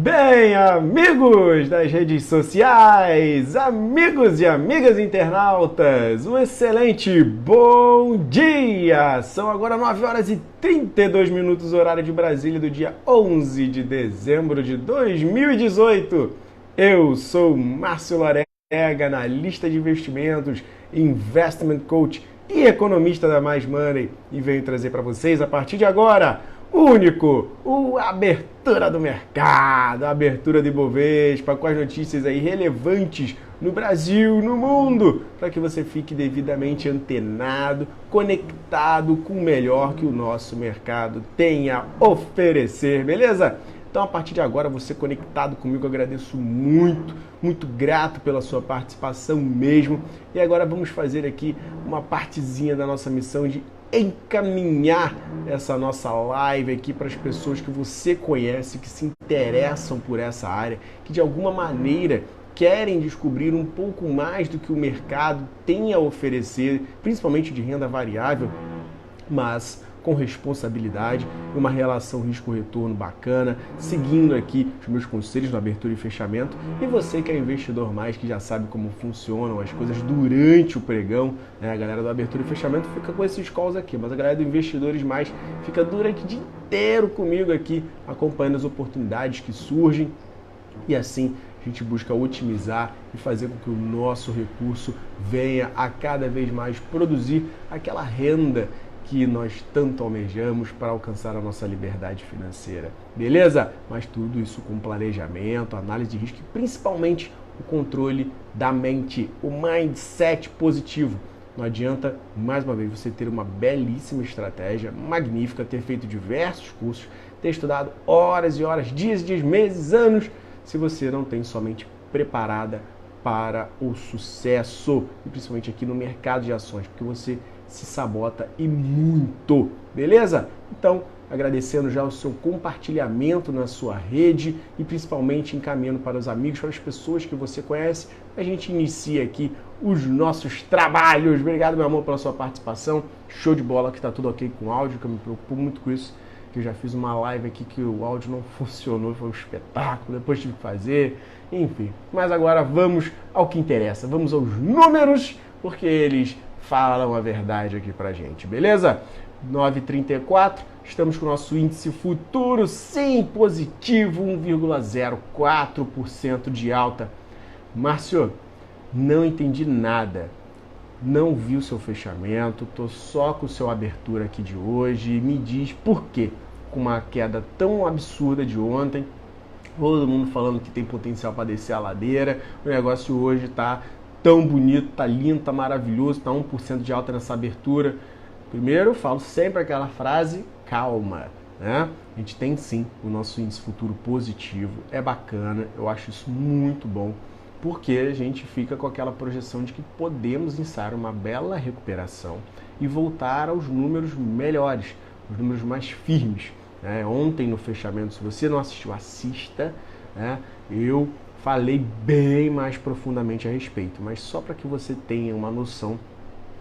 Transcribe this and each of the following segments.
Bem, amigos das redes sociais, amigos e amigas internautas, um excelente bom dia! São agora 9 horas e 32 minutos, horário de Brasília, do dia 11 de dezembro de 2018. Eu sou Márcio Lorega, analista de investimentos, investment coach e economista da Mais Money, e venho trazer para vocês, a partir de agora, a abertura do mercado, a abertura de Ibovespa, com as notícias aí relevantes no Brasil, no mundo, para que você fique devidamente antenado, conectado com o melhor que o nosso mercado tem a oferecer, beleza? Então, a partir de agora, você conectado comigo, eu agradeço muito, muito grato pela sua participação mesmo. E agora vamos fazer aqui uma partezinha da nossa missão de encaminhar essa nossa live aqui para as pessoas que você conhece, que se interessam por essa área, que de alguma maneira querem descobrir um pouco mais do que o mercado tem a oferecer, principalmente de renda variável, mas com responsabilidade, uma relação risco-retorno bacana, seguindo aqui os meus conselhos na abertura e fechamento. E você que é investidor mais, que já sabe como funcionam as coisas durante o pregão, né? A galera do abertura e fechamento fica com esses calls aqui, mas a galera do investidores mais fica durante o dia inteiro comigo aqui, acompanhando as oportunidades que surgem, e assim a gente busca otimizar e fazer com que o nosso recurso venha a cada vez mais produzir aquela renda que nós tanto almejamos para alcançar a nossa liberdade financeira, beleza? Mas tudo isso com planejamento, análise de risco e principalmente o controle da mente, o mindset positivo. Não adianta, mais uma vez, você ter uma belíssima estratégia, magnífica, ter feito diversos cursos, ter estudado horas e horas, dias e dias, meses, anos, se você não tem sua mente preparada para o sucesso, e principalmente aqui no mercado de ações, porque você se sabota e muito, beleza? Então, agradecendo já o seu compartilhamento na sua rede e principalmente encaminhando para os amigos, para as pessoas que você conhece, a gente inicia aqui os nossos trabalhos. Obrigado, meu amor, pela sua participação. Show de bola, que tá tudo ok com o áudio, que eu me preocupo muito com isso, que eu já fiz uma live aqui que o áudio não funcionou, foi um espetáculo, depois tive que fazer, enfim. Mas agora vamos ao que interessa, vamos aos números, porque eles falam a verdade aqui pra gente, beleza? 9,34, estamos com o nosso índice futuro, sim, positivo, 1,04% de alta. Márcio, não entendi nada, não vi o seu fechamento, tô só com o seu abertura aqui de hoje, me diz por quê, com uma queda tão absurda de ontem, todo mundo falando que tem potencial para descer a ladeira, o negócio hoje tá tão bonito, tá lindo, tá maravilhoso, tá 1% de alta nessa abertura. Primeiro, eu falo sempre aquela frase, calma, né? A gente tem sim o nosso índice futuro positivo, é bacana, eu acho isso muito bom, porque a gente fica com aquela projeção de que podemos ensaiar uma bela recuperação e voltar aos números melhores, os números mais firmes, né? Ontem no fechamento, se você não assistiu, assista, né? Eu falei bem mais profundamente a respeito, mas só para que você tenha uma noção,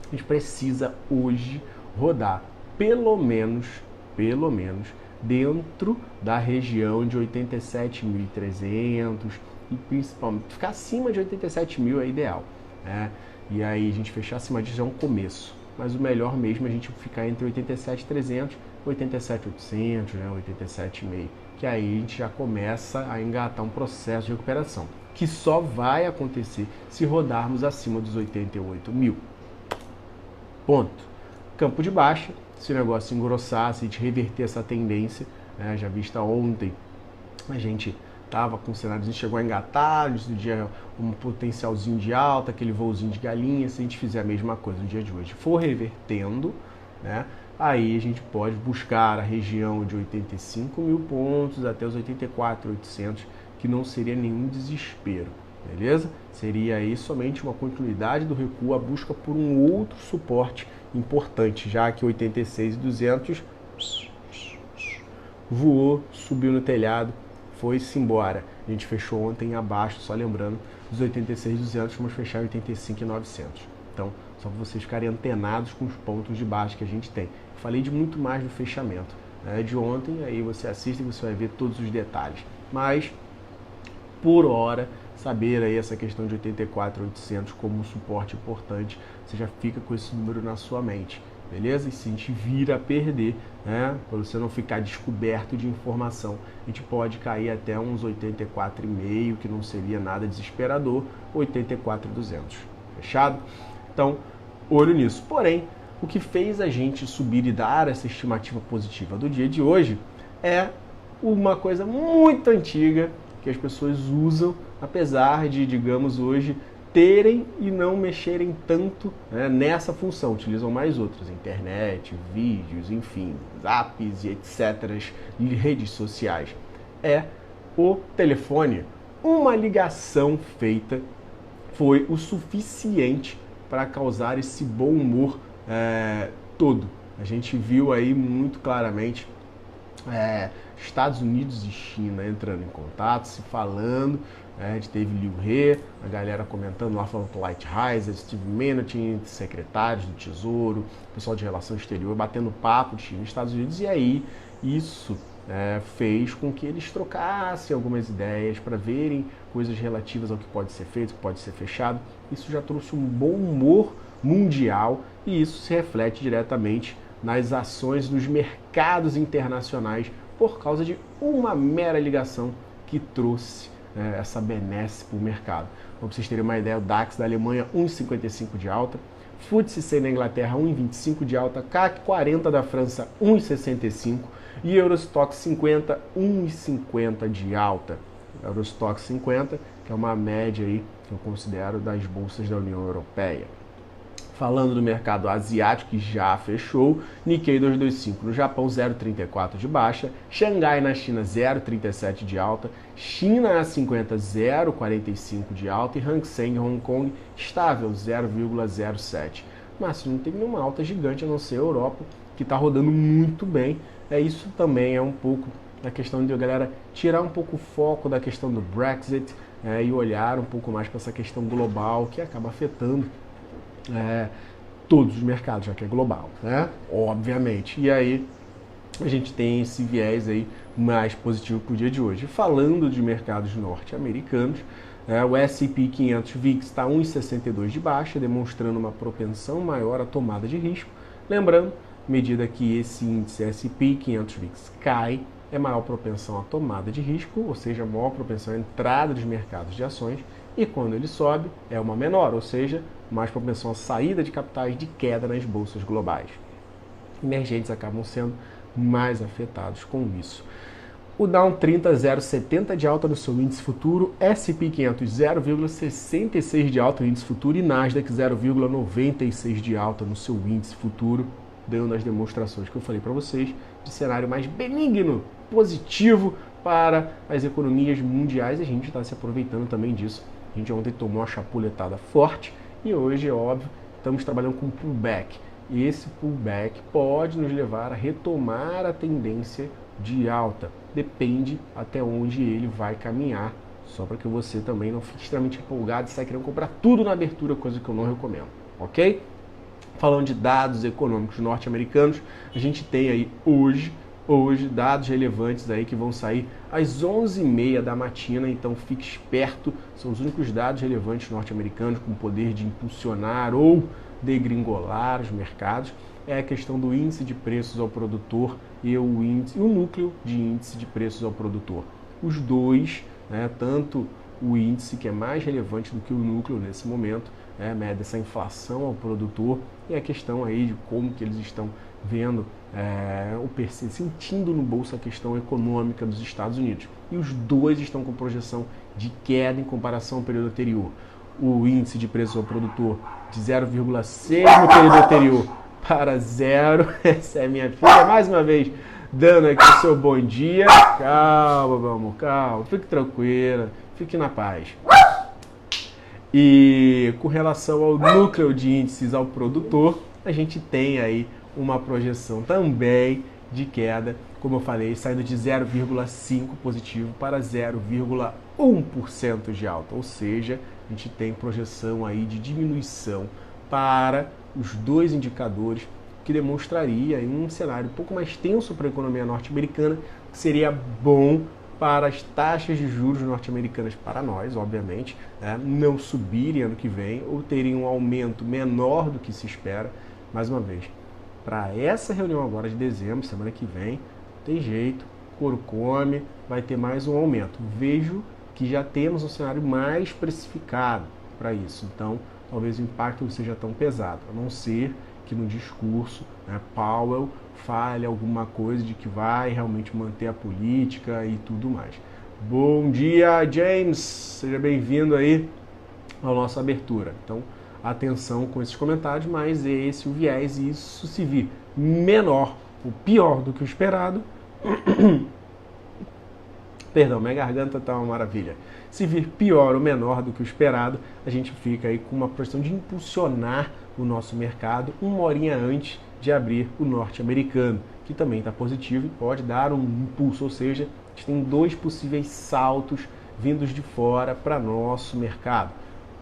a gente precisa hoje rodar pelo menos dentro da região de 87.300 e principalmente ficar acima de 87 mil é ideal, né? E aí a gente fechar acima disso é um começo, mas o melhor mesmo é a gente ficar entre 87.300 e 87.800, né? 87.500. Que aí a gente já começa a engatar um processo de recuperação, que só vai acontecer se rodarmos acima dos 88 mil. Ponto. Campo de baixa, se o negócio engrossar, se a gente reverter essa tendência, né, já vista ontem, a gente estava com cenários, a gente chegou a engatar, no dia um potencialzinho de alta, aquele voozinho de galinha, se a gente fizer a mesma coisa no dia de hoje, for revertendo, né, aí a gente pode buscar a região de 85 mil pontos até os 84.800, que não seria nenhum desespero, beleza? Seria aí somente uma continuidade do recuo, a busca por um outro suporte importante, já que 86.200 voou, subiu no telhado, foi-se embora. A gente fechou ontem abaixo, só lembrando, dos 86.200, vamos fechar em 85.900. Então, só para vocês ficarem antenados com os pontos de baixa que a gente tem. Falei de muito mais do fechamento, né, de ontem, aí você assiste e você vai ver todos os detalhes. Mas por hora. Saber aí essa questão de 84.800 como um suporte importante, você já fica com esse número na sua mente, beleza? E se a gente vir a perder, né, para você não ficar descoberto de informação, a gente pode cair até uns 84,5, que não seria nada desesperador, 84.200, fechado? Então, olho nisso. Porém, o que fez a gente subir e dar essa estimativa positiva do dia de hoje é uma coisa muito antiga que as pessoas usam, apesar de, digamos, hoje terem e não mexerem tanto, né, nessa função. Utilizam mais outras, internet, vídeos, enfim, zaps e etc., redes sociais. É o telefone. Uma ligação feita foi o suficiente para causar esse bom humor todo. A gente viu aí muito claramente Estados Unidos e China entrando em contato, se falando. A gente teve Liu He, a galera comentando lá, falando com Lighthizer, Steve Mnuchin, secretários do Tesouro, pessoal de relação exterior, batendo papo de China e Estados Unidos. E aí isso fez com que eles trocassem algumas ideias para verem coisas relativas ao que pode ser feito, o que pode ser fechado. Isso já trouxe um bom humor mundial e isso se reflete diretamente nas ações dos mercados internacionais por causa de uma mera ligação que trouxe essa benesse para o mercado. Para vocês terem uma ideia, o DAX da Alemanha 1,55 de alta, FTSE 100 da Inglaterra 1,25 de alta, CAC 40 da França 1,65 e Eurostoxx 50 1,50 de alta. Eurostoxx 50, que é uma média aí que eu considero das bolsas da União Europeia. Falando do mercado asiático, que já fechou, Nikkei 225 no Japão 0,34 de baixa, Xangai na China 0,37 de alta, China A50 0,45 de alta e Hang Seng Hong Kong estável 0,07. Mas não tem nenhuma alta gigante a não ser a Europa, que está rodando muito bem. Isso também é um pouco a questão de a galera tirar um pouco o foco da questão do Brexit e olhar um pouco mais para essa questão global que acaba afetando todos os mercados, já que é global, né? Obviamente. E aí a gente tem esse viés aí mais positivo para o dia de hoje. Falando de mercados norte-americanos, o S&P 500 VIX está 1,62 de baixa, demonstrando uma propensão maior à tomada de risco. Lembrando, à medida que esse índice S&P 500 VIX cai, é maior propensão à tomada de risco, ou seja, maior propensão à entrada dos mercados de ações, e quando ele sobe, é uma menor, ou seja, mais propensão à saída de capitais de queda nas bolsas globais. Emergentes acabam sendo mais afetados com isso. O Dow 30 0,70 de alta no seu índice futuro, S&P 500 0,66 de alta no índice futuro e Nasdaq 0,96 de alta no seu índice futuro, dando as demonstrações que eu falei para vocês de cenário mais benigno, positivo para as economias mundiais, e a gente está se aproveitando também disso. A gente ontem tomou uma chapuletada forte e hoje, é óbvio, estamos trabalhando com pullback. E esse pullback pode nos levar a retomar a tendência de alta. Depende até onde ele vai caminhar, só para que você também não fique extremamente empolgado e saia querendo comprar tudo na abertura, coisa que eu não recomendo, ok? Falando de dados econômicos norte-americanos, a gente tem aí hoje dados relevantes aí que vão sair às 11h30 da matina, então fique esperto, são os únicos dados relevantes norte-americanos com poder de impulsionar ou degringolar os mercados. É a questão do índice de preços ao produtor e o núcleo de índice de preços ao produtor. Os dois, tanto o índice, que é mais relevante do que o núcleo nesse momento, mede essa inflação ao produtor, e a questão aí de como que eles estão vendo sentindo no bolso a questão econômica dos Estados Unidos. E os dois estão com projeção de queda em comparação ao período anterior. O índice de preço ao produtor de 0,6 no período anterior para 0. Essa é minha filha, mais uma vez, dando aqui o seu bom dia. Calma, meu amor, calma. Fique tranquila, fique na paz. E com relação ao núcleo de índices ao produtor, a gente tem aí uma projeção também de queda, como eu falei, saindo de 0,5 positivo para 0,1% de alta, ou seja, a gente tem projeção aí de diminuição para os dois indicadores, que demonstraria aí um cenário um pouco mais tenso para a economia norte-americana, que seria bom para as taxas de juros norte-americanas para nós, obviamente, né, não subirem ano que vem ou terem um aumento menor do que se espera. Mais uma vez, para essa reunião agora de dezembro, semana que vem, tem jeito, couro come, vai ter mais um aumento. Vejo que já temos um cenário mais precificado para isso, então talvez o impacto não seja tão pesado, a não ser que no discurso, né, Powell fale alguma coisa de que vai realmente manter a política e tudo mais. Bom dia, James! Seja bem-vindo aí à nossa abertura. Então, atenção com esses comentários, mas é esse o viés e isso se vir menor ou pior do que o esperado... Perdão, minha garganta tá uma maravilha. Se vir pior ou menor do que o esperado, a gente fica aí com uma questão de impulsionar o nosso mercado uma horinha antes de abrir o norte-americano, que também está positivo e pode dar um impulso, ou seja, a gente tem dois possíveis saltos vindos de fora para nosso mercado.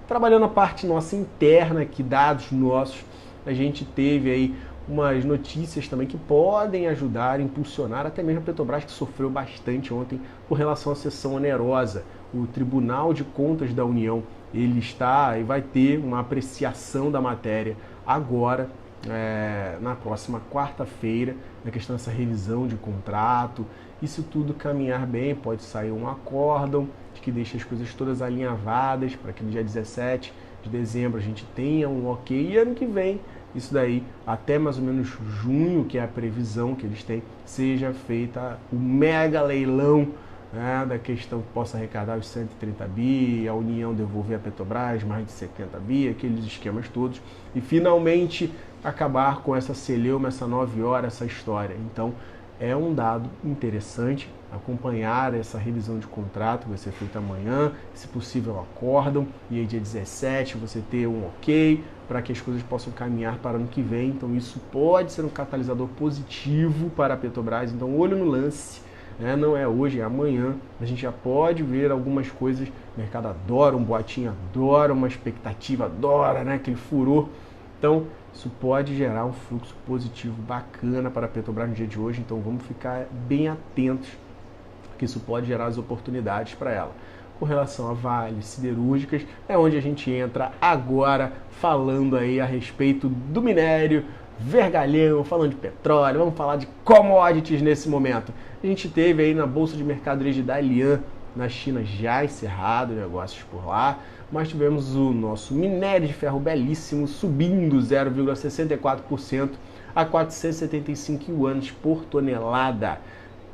Trabalhando a parte nossa interna, aqui dados nossos, a gente teve aí umas notícias também que podem ajudar a impulsionar até mesmo a Petrobras, que sofreu bastante ontem com relação à sessão onerosa. O Tribunal de Contas da União, ele está e vai ter uma apreciação da matéria agora, na próxima quarta-feira, na questão dessa revisão de contrato. E se tudo caminhar bem, pode sair um acórdão que deixa as coisas todas alinhavadas para que no dia 17 de dezembro a gente tenha um ok. E ano que vem, isso daí, até mais ou menos junho, que é a previsão que eles têm, seja feita o mega leilão, né, da questão que possa arrecadar os 130 bi, a União devolver a Petrobras mais de 70 bi, aqueles esquemas todos, e finalmente acabar com essa celeuma, essa 9 horas, essa história. Então, é um dado interessante acompanhar essa revisão de contrato que vai ser feita amanhã, se possível acórdão, e aí dia 17 você ter um ok, para que as coisas possam caminhar para ano que vem. Então isso pode ser um catalisador positivo para a Petrobras, então olho no lance, né? Não é hoje, é amanhã, a gente já pode ver algumas coisas, o mercado adora um boatinho, adora uma expectativa, adora, né, aquele furor, então isso pode gerar um fluxo positivo bacana para a Petrobras no dia de hoje, então vamos ficar bem atentos, porque isso pode gerar as oportunidades para ela. Com relação a vales siderúrgicas, é onde a gente entra agora falando aí a respeito do minério, vergalhão, falando de petróleo, vamos falar de commodities nesse momento. A gente teve aí na Bolsa de Mercadorias de Dalian, na China, já encerrado negócios por lá, mas tivemos o nosso minério de ferro belíssimo subindo 0,64% a 475 yuans por tonelada.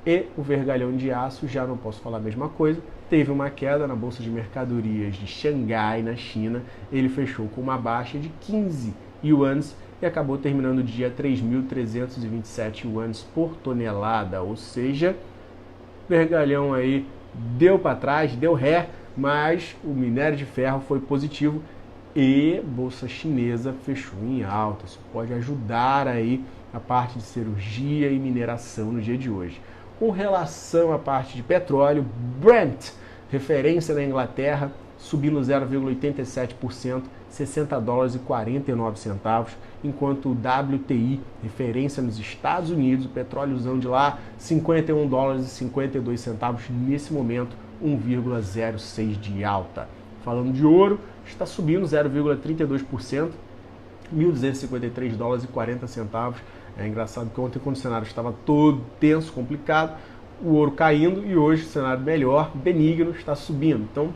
E o vergalhão de aço, já não posso falar a mesma coisa, teve uma queda na Bolsa de Mercadorias de Xangai, na China. Ele fechou com uma baixa de 15 yuans e acabou terminando o dia 3.327 yuans por tonelada, ou seja, vergalhão aí deu para trás, deu ré, mas o minério de ferro foi positivo e bolsa chinesa fechou em alta. Isso pode ajudar aí a parte de cirurgia e mineração no dia de hoje. Com relação à parte de petróleo, Brent, referência na Inglaterra, subindo 0,87%, 60 dólares e 49 centavos, enquanto o WTI, referência nos Estados Unidos, o petróleozão de lá, 51 dólares e 52 centavos, nesse momento 1,06 de alta. Falando de ouro, está subindo 0,32%, 1.253 dólares e 40 centavos. É engraçado que ontem, quando o cenário estava todo tenso, complicado, o ouro caindo, e hoje o cenário melhor, benigno, está subindo. Então,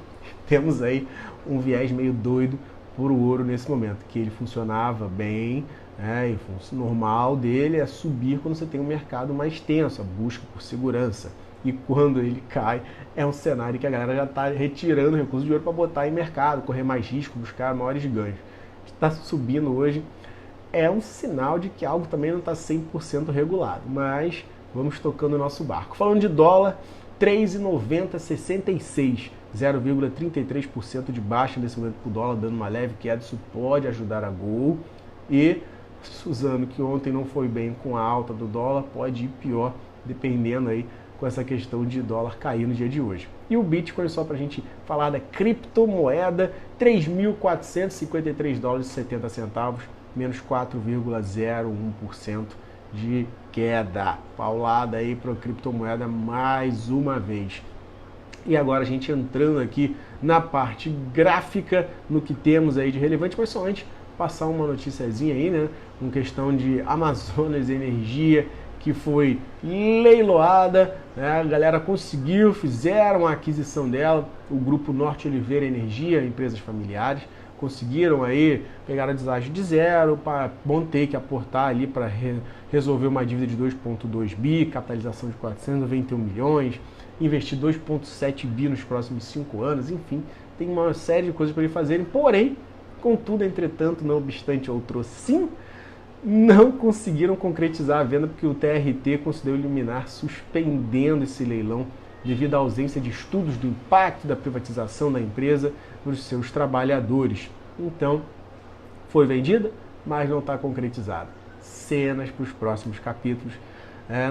temos aí um viés meio doido por o ouro nesse momento, que ele funcionava bem, e o normal dele é subir quando você tem um mercado mais tenso, a busca por segurança. E quando ele cai, é um cenário que a galera já está retirando recursos de ouro para botar em mercado, correr mais risco, buscar maiores ganhos. Está subindo hoje, é um sinal de que algo também não está 100% regulado, mas vamos tocando o nosso barco. Falando de dólar, 3,9066, 0,33% de baixa nesse momento para o dólar, dando uma leve queda. Isso pode ajudar a Gol. E Suzano, que ontem não foi bem com a alta do dólar, pode ir pior, dependendo aí com essa questão de dólar cair no dia de hoje. E o Bitcoin, só para a gente falar da criptomoeda, 3.453 dólares e 70 centavos, menos 4,01% de queda. Paulada aí para a criptomoeda mais uma vez. E agora a gente entrando aqui na parte gráfica, no que temos aí de relevante, mas só antes passar uma noticiazinha aí, né, com questão de Amazonas Energia, que foi leiloada, né, a galera conseguiu, fizeram a aquisição dela, o grupo Norte Oliveira Energia, empresas familiares, conseguiram aí pegar a deságio de zero, vão ter que aportar ali para resolver uma dívida de 2,2 bi, capitalização de 491 milhões, investir 2,7 bi nos próximos 5 anos, enfim, tem uma série de coisas para eles fazerem, porém, contudo, entretanto, não obstante outro sim, não conseguiram concretizar a venda porque o TRT considerou liminar suspendendo esse leilão devido à ausência de estudos do impacto da privatização da empresa nos seus trabalhadores. Então, foi vendida, mas não está concretizada. Cenas para os próximos capítulos.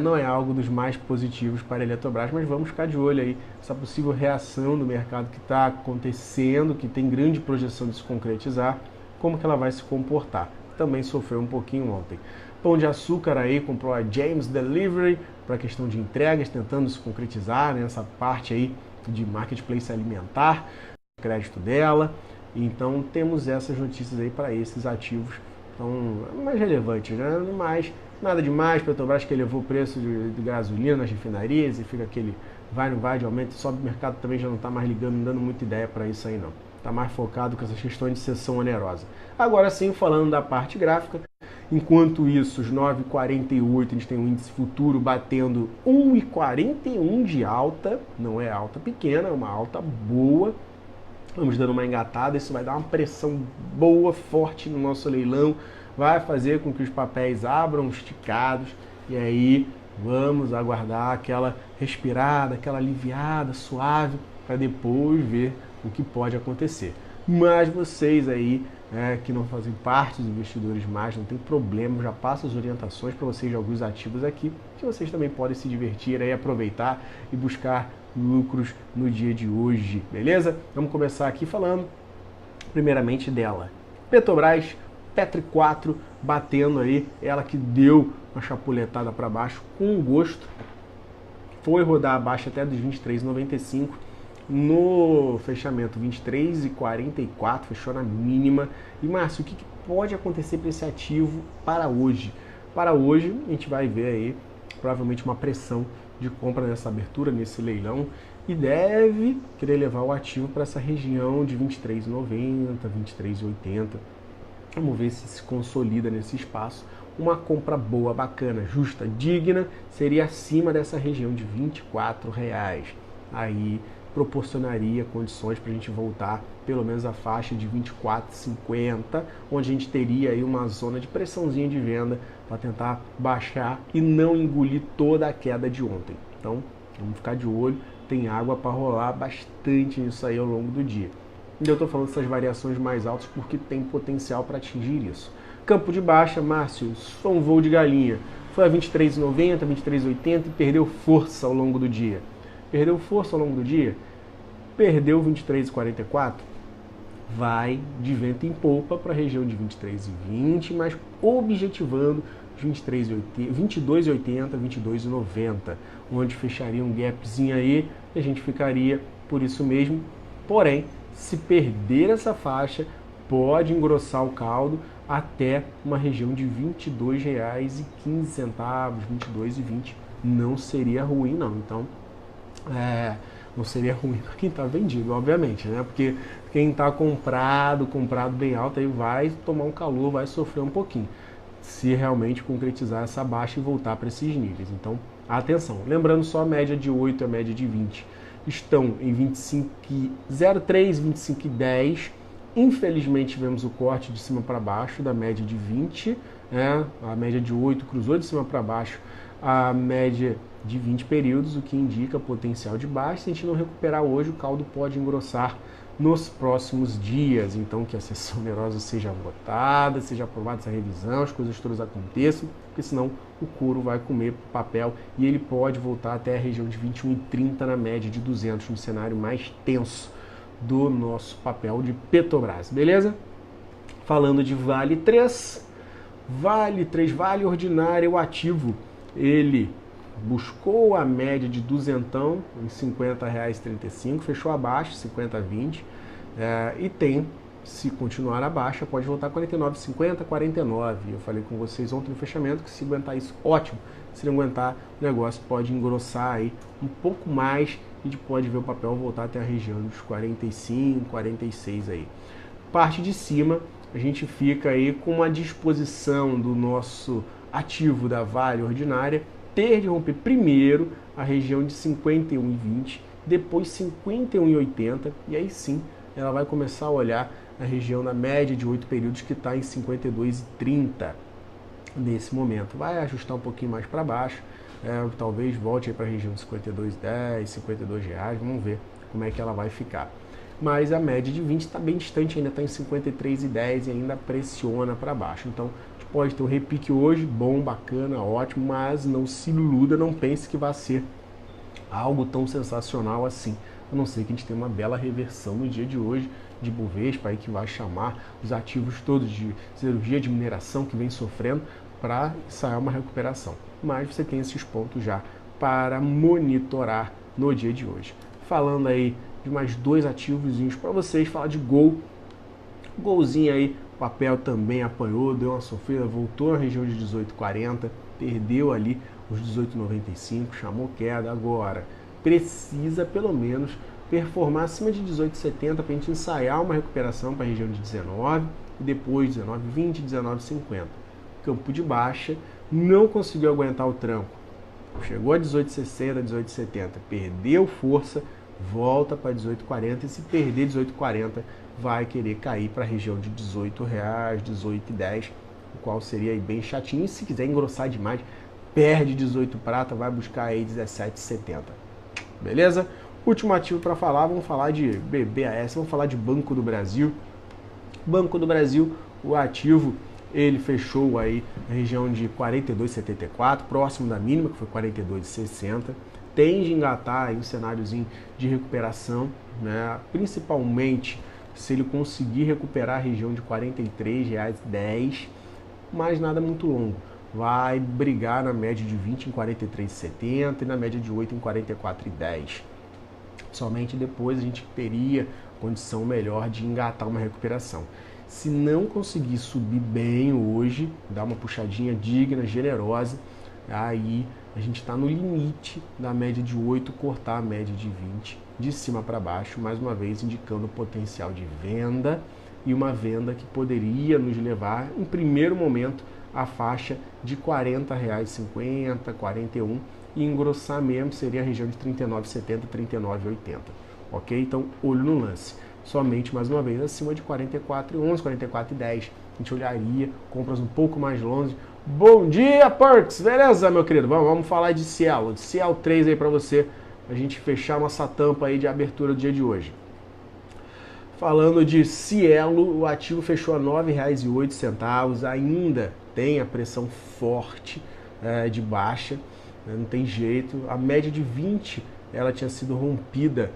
Não é algo dos mais positivos para a Eletrobras, mas vamos ficar de olho aí essa possível reação do mercado que está acontecendo, que tem grande projeção de se concretizar, como que ela vai se comportar. Também sofreu um pouquinho ontem. Pão de Açúcar aí comprou a James Delivery para a questão de entregas, tentando se concretizar nessa parte aí de marketplace alimentar, crédito dela. Então temos essas notícias aí para esses ativos, então mais relevantes, né? Mas nada demais. Petrobras que elevou o preço de gasolina nas refinarias e fica aquele vai, não vai, de aumento e sobe. O mercado também já não está mais ligando, não dando muita ideia para isso aí não. Está mais focado com essas questões de cessão onerosa. Agora sim, falando da parte gráfica, enquanto isso, os 9,48, a gente tem um índice futuro batendo 1,41 de alta, não é alta pequena, é uma alta boa. Vamos dando uma engatada, isso vai dar uma pressão boa, forte no nosso leilão, vai fazer com que os papéis abram esticados e aí vamos aguardar aquela respirada, aquela aliviada, suave, para depois ver o que pode acontecer. Mas vocês aí, que não fazem parte dos investidores mais, não tem problema, já passo as orientações para vocês de alguns ativos aqui, que vocês também podem se divertir aí, aproveitar e buscar lucros no dia de hoje, beleza? Vamos começar aqui falando primeiramente dela. Petrobras, Petri 4, batendo aí, ela que deu uma chapuletada para baixo com gosto, foi rodar abaixo até dos 23,95, no fechamento 23,44, fechou na mínima. E Márcio, o que pode acontecer para esse ativo para hoje? Para hoje a gente vai ver aí provavelmente uma pressão de compra nessa abertura, nesse leilão, e deve querer levar o ativo para essa região de 23,90, 23,80. Vamos ver se consolida nesse espaço. Uma compra boa, bacana, justa, digna, seria acima dessa região de R$24. Aí proporcionaria condições para a gente voltar pelo menos a faixa de 24,50, onde a gente teria aí uma zona de pressãozinha de venda para tentar baixar e não engolir toda a queda de ontem. Então, vamos ficar de olho, tem água para rolar bastante nisso aí ao longo do dia. E eu estou falando dessas variações mais altas porque tem potencial para atingir isso. Campo de baixa, Márcio, só um voo de galinha. Foi a 23,90, 23,80 e perdeu força ao longo do dia. Perdeu força ao longo do dia, perdeu 23,44, vai de vento em polpa para a região de 23,20, mas objetivando 22,80, 22,90, onde fecharia um gapzinho aí e a gente ficaria por isso mesmo. Porém, se perder essa faixa, pode engrossar o caldo até uma região de R$22,15, 22,20. Não seria ruim não, então não seria ruim para quem está vendido, obviamente, né? Porque quem está comprado bem alto, aí vai tomar um calor, vai sofrer um pouquinho, se realmente concretizar essa baixa e voltar para esses níveis. Então, atenção. Lembrando só a média de 8 e a média de 20 estão em 25,03, 25,10. Infelizmente, tivemos o corte de cima para baixo da média de 20, a média de 8 cruzou de cima para baixo a média de 20 períodos, o que indica potencial de baixa. Se a gente não recuperar hoje, o caldo pode engrossar nos próximos dias. Então, que a cessão onerosa seja votada, seja aprovada essa revisão, as coisas todas aconteçam, porque senão o couro vai comer papel e ele pode voltar até a região de 21,30 na média de 200, no cenário mais tenso do nosso papel de Petrobras, beleza? Falando de Vale 3, Vale ordinário, o ativo, ele buscou a média de duzentão em R$ 50,35, fechou abaixo, 50,20, e tem, se continuar abaixo, pode voltar a 49,50, 49. Eu falei com vocês ontem no fechamento que se aguentar isso, ótimo. Se não aguentar, o negócio pode engrossar aí um pouco mais e a gente pode ver o papel voltar até a região dos 45, 46 aí. Parte de cima, a gente fica aí com uma disposição do nosso ativo da Vale ordinária ter de romper primeiro a região de 51,20, depois 51,80 e aí sim ela vai começar a olhar a região na média de 8 períodos que está em 52,30 nesse momento. Vai ajustar um pouquinho mais para baixo, talvez volte para a região de 52,10, R$ 52, vamos ver como é que ela vai ficar. Mas a média de 20 está bem distante, ainda está em 53,10 e ainda pressiona para baixo. Então a gente pode ter um repique hoje, bom, bacana, ótimo, mas não se iluda, não pense que vai ser algo tão sensacional assim. A não ser que a gente tenha uma bela reversão no dia de hoje de Bovespa, aí que vai chamar os ativos todos de cirurgia de mineração que vem sofrendo para sair uma recuperação. Mas você tem esses pontos já para monitorar no dia de hoje. Falando aí de mais dois ativos para vocês, falar de Gol. Golzinho aí, o papel também apanhou, deu uma sofrida, voltou na região de 18,40, perdeu ali os 18,95, chamou queda. Agora precisa pelo menos performar acima de 18,70 para a gente ensaiar uma recuperação para a região de 19 e depois 19,20, 19,50. Campo de baixa, não conseguiu aguentar o tranco. Chegou a 18,60, 18,70, perdeu força, volta para 18,40 e se perder 18,40 vai querer cair para a região de R$ 18,00, 18,10, o qual seria aí bem chatinho. E se quiser engrossar demais, perde 18 prata, vai buscar aí 17,70. Beleza? Último ativo para falar, vamos falar de BBAS, vamos falar de Banco do Brasil. Banco do Brasil, o ativo, ele fechou aí na região de 42,74, próximo da mínima, que foi 42,60. Tende a engatar aí um cenáriozinho de recuperação, né? Principalmente se ele conseguir recuperar a região de R$ 43,10, mas nada muito longo. Vai brigar na média de 20 em 43,70 e na média de 8 em 44,10. Somente depois a gente teria condição melhor de engatar uma recuperação. Se não conseguir subir bem hoje, dar uma puxadinha digna, generosa, aí a gente está no limite da média de 8, cortar a média de 20, de cima para baixo, mais uma vez indicando o potencial de venda e uma venda que poderia nos levar, em primeiro momento, à faixa de R$ 40,50, 41, e engrossar mesmo seria a região de 39,70, 39,80. Ok? Então, olho no lance. Somente, mais uma vez, acima de 44,11, 44,10. A gente olharia, compras um pouco mais longe. Bom dia, Perks! Beleza, meu querido? Vamos falar de Cielo. De Cielo 3 aí para você, a gente fechar nossa tampa aí de abertura do dia de hoje. Falando de Cielo, o ativo fechou a R$ 9,08, ainda tem a pressão forte de baixa, né? Não tem jeito. A média de 20 ela tinha sido rompida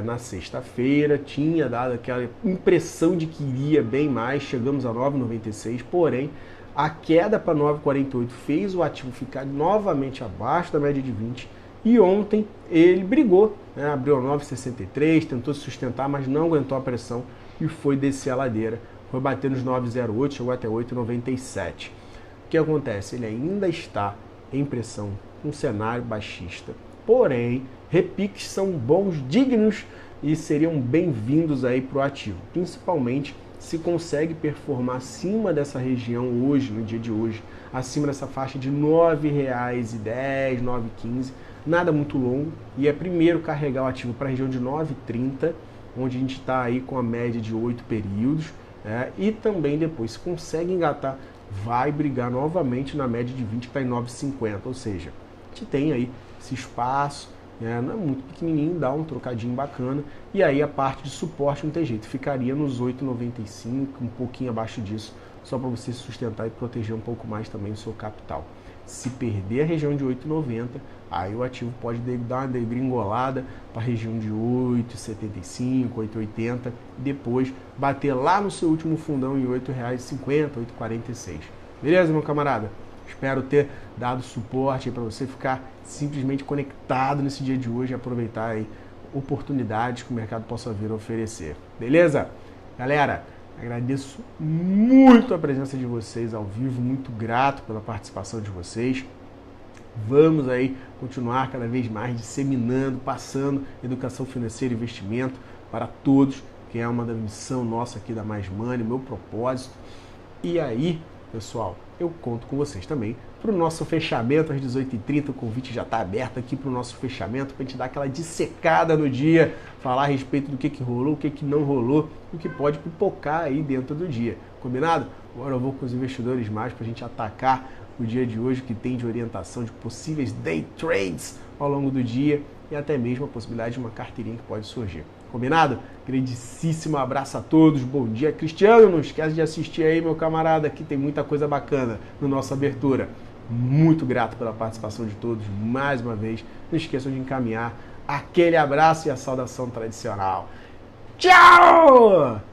na sexta-feira, tinha dado aquela impressão de que iria bem mais, chegamos a 9,96, porém a queda para 9,48 fez o ativo ficar novamente abaixo da média de 20 e ontem ele brigou, né? Abriu a 9,63, tentou se sustentar, mas não aguentou a pressão e foi descer a ladeira, foi bater nos 9,08, chegou até 8,97. O que acontece? Ele ainda está em pressão, um cenário baixista, porém repiques são bons, dignos e seriam bem-vindos aí para o ativo, principalmente se consegue performar acima dessa região hoje, no dia de hoje, acima dessa faixa de R$ 9,10, R$ 9,15, nada muito longo, e é primeiro carregar o ativo para a região de 9,30, onde a gente está aí com a média de 8 períodos, e também depois, se consegue engatar, vai brigar novamente na média de 20, que está em 9,50, ou seja, a gente tem aí esse espaço, não é muito pequenininho, dá um trocadinho bacana, e aí a parte de suporte não tem jeito, ficaria nos 8,95, um pouquinho abaixo disso, só para você se sustentar e proteger um pouco mais também o seu capital. Se perder a região de 8,90, aí o ativo pode dar uma degringolada para a região de 8,75, 8,80, depois bater lá no seu último fundão em R$ 8,50, 8,46. Beleza, meu camarada? Espero ter dado suporte para você ficar simplesmente conectado nesse dia de hoje e aproveitar aí oportunidades que o mercado possa vir a oferecer. Beleza? Galera, agradeço muito a presença de vocês ao vivo, muito grato pela participação de vocês. Vamos aí continuar cada vez mais disseminando, passando educação financeira e investimento para todos, que é uma da missão nossa aqui da Mais Money, meu propósito. E aí, pessoal, eu conto com vocês também para o nosso fechamento às 18h30. O convite já está aberto aqui para o nosso fechamento, para a gente dar aquela dissecada no dia, falar a respeito do que rolou, o que não rolou, o que pode pipocar aí dentro do dia. Combinado? Agora eu vou com os investidores mais para a gente atacar o dia de hoje, que tem de orientação de possíveis day trades ao longo do dia e até mesmo a possibilidade de uma carteirinha que pode surgir. Combinado? Grandíssimo abraço a todos, bom dia. Cristiano, não esquece de assistir aí, meu camarada, aqui tem muita coisa bacana no nossa abertura. Muito grato pela participação de todos, mais uma vez. Não esqueçam de encaminhar aquele abraço e a saudação tradicional. Tchau!